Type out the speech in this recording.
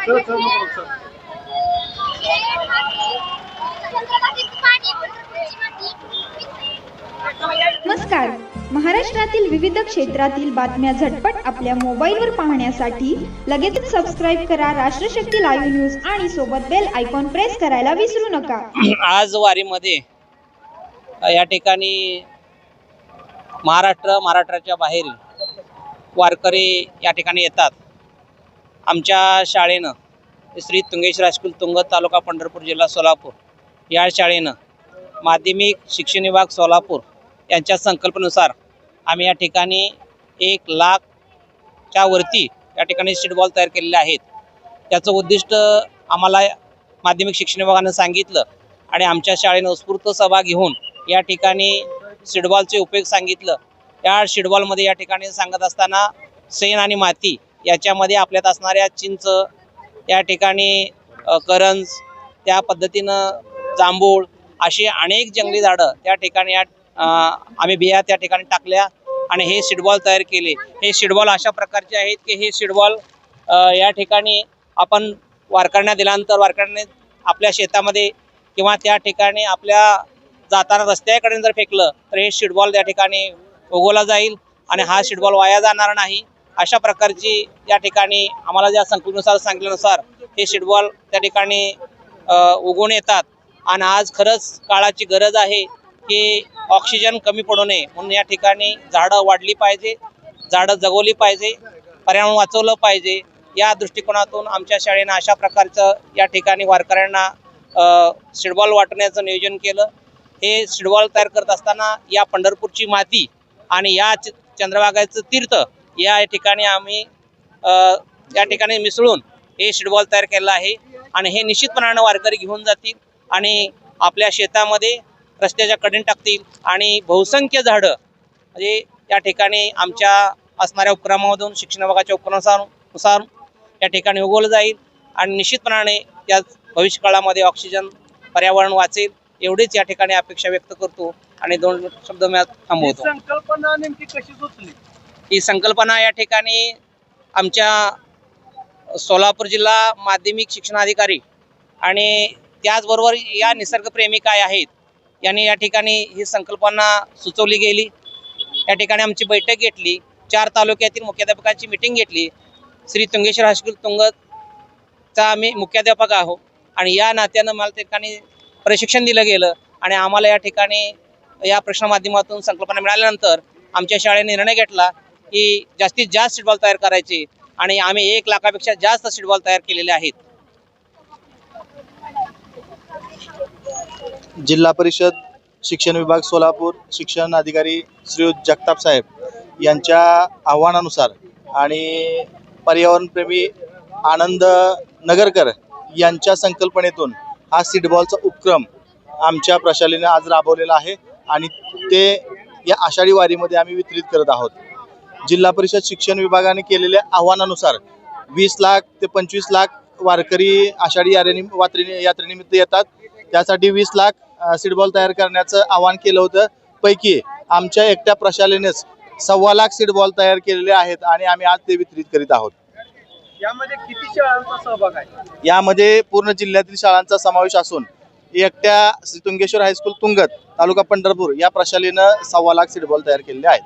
नमस्कार. महाराष्ट्रातील विविध क्षेत्रातील बातम्या झटपट आपल्या मोबाईलवर पाहण्यासाठी लगेच सबस्क्राईब करा राष्ट्रशक्ती लाईव्ह न्यूज आणि सोबत बेल आयकॉन प्रेस करायला विसरू नका. आज वारीमध्ये या ठिकाणी महाराष्ट्राच्या बाहेर वारकरी या ठिकाणी येतात. आमच्या शाळेनं श्री तुंगेश्वर हायस्कूल तुंगत तालुका पंढरपूर जिल्हा सोलापूर या शाळेनं माध्यमिक शिक्षण विभाग सोलापूर यांच्या संकल्पनेनुसार आम्ही या ठिकाणी 1,00,000च्या वरती या ठिकाणी सीडबॉल तयार केलेले आहेत. त्याचं उद्दिष्ट आम्हाला माध्यमिक शिक्षण विभागानं सांगितलं आणि आमच्या शाळेनं उत्स्फूर्त सभा घेऊन या ठिकाणी सीडबॉलचे उपयोग सांगितलं. या सीडबॉलमध्ये या ठिकाणी सांगत असताना शेण आणि माती याच्यामध्ये आपल्यात असणाऱ्या चिंच या ठिकाणी करंज त्या पद्धतीनं जांभूळ अशी अनेक जंगली झाडं त्या ठिकाणी आम्ही बिया त्या ठिकाणी टाकल्या आणि हे सीडबॉल तयार केले. हे सीडबॉल अशा प्रकारचे आहेत की हे सीडबॉल या ठिकाणी आपण वारकऱ्यांना दिल्यानंतर वारकऱ्यांनी आपल्या शेतामध्ये किंवा त्या ठिकाणी आपल्या जाताना रस्त्याकडे जर फेकलं तर हे सीडबॉल त्या ठिकाणी उगवला जाईल आणि हा सीडबॉल वाया जाणार नाही. अशा प्रकारची या ठिकाणी आम्हाला ज्या संकल्पनेनुसार सांगितल्यानुसार हे सीडबॉल त्या ठिकाणी उगवून येतात. आणि आज खरंच काळाची गरज आहे की ऑक्सिजन कमी पडू नये म्हणून या ठिकाणी झाडं वाढली पाहिजे, झाडं जगवली पाहिजे, पर्यावरण वाचवलं पाहिजे. या दृष्टिकोनातून आमच्या शाळेनं अशा प्रकारचं या ठिकाणी वारकऱ्यांना सीडबॉल वाटण्याचं नियोजन केलं. हे सीडबॉल तयार करत असताना या पंढरपूरची माती आणि या चंद्रभागाचं तीर्थ या ठिकाणी आम्ही या ठिकाणी मिसळून हे सीडबॉल तयार केलं आहे आणि हे निश्चितपणानं वारकरी घेऊन जातील आणि आपल्या शेतामध्ये रस्त्याच्या कडेने टाकतील आणि बहुसंख्य झाडं म्हणजे या ठिकाणी आमच्या असणाऱ्या उपक्रमामधून शिक्षण विभागाच्या उपक्रमानुसार या ठिकाणी उगवलं जाईल आणि निश्चितपणाने या भविष्य काळामध्ये ऑक्सिजन पर्यावरण वाचेल एवढीच या ठिकाणी अपेक्षा व्यक्त करतो आणि 2 शब्द मी थांबवतो. संकल्पना नेमकी कशी सुचली? ही संकल्पना या ठिकाणी आमच्या सोलापूर जिल्हा माध्यमिक शिक्षणाधिकारी आणि त्याचबरोबर या निसर्गप्रेमी काय आहेत यांनी या ठिकाणी ही संकल्पना सुचवली गेली. या ठिकाणी आमची बैठक घेतली. 4 तालुक्यातील मुख्याध्यापकांची मीटिंग घेतली. श्री तुंगेश्वर हायस्कूल तुंगतचा आम्ही मुख्याध्यापक आहोत आणि या नात्यानं मला त्या ठिकाणी प्रशिक्षण दिलं गेलं आणि आम्हाला या ठिकाणी या प्रश्न माध्यमातून संकल्पना मिळाल्यानंतर आमच्या शाळेने निर्णय घेतला की जास्तीत जास्त सीडबॉल तयार करायचे आणि आम्ही 1,00,000पेक्षा जास्त सीडबॉल तयार केलेले आहेत. जिल्हा परिषद शिक्षण विभाग सोलापूर शिक्षण अधिकारी श्री जगताप साहेब यांच्या आव्हानानुसार आणि पर्यावरणप्रेमी आनंद नगरकर यांच्या संकल्पनेतून हा सीडबॉलचा उपक्रम आमच्या प्रशालेने आज राबवलेला आहे आणि ते या आषाढी वारीमध्ये आम्ही वितरित करत आहोत. जिल्हा परिषद शिक्षण विभागाने केलेल्या आव्हानानुसार 20 लाख ते 25 लाख वारकरी आषाढी यात्रेनिमित्त येतात. त्यासाठी 20 लाख सीडबॉल तयार करण्याचं आवाहन केलं होतं. पैकी आमच्या एकट्या प्रशालेनेच 1.25 लाख सीडबॉल तयार केलेले आहेत आणि आम्ही आज ते वितरित करीत आहोत. यामध्ये किती शाळांचा सहभाग आहे? यामध्ये पूर्ण जिल्ह्यातील शाळांचा समावेश असून एकट्या श्री तुंगेश्वर हायस्कूल तुंगत तालुका पंढरपूर या प्रशालेनं 1.25 लाख सीडबॉल तयार केलेले आहेत.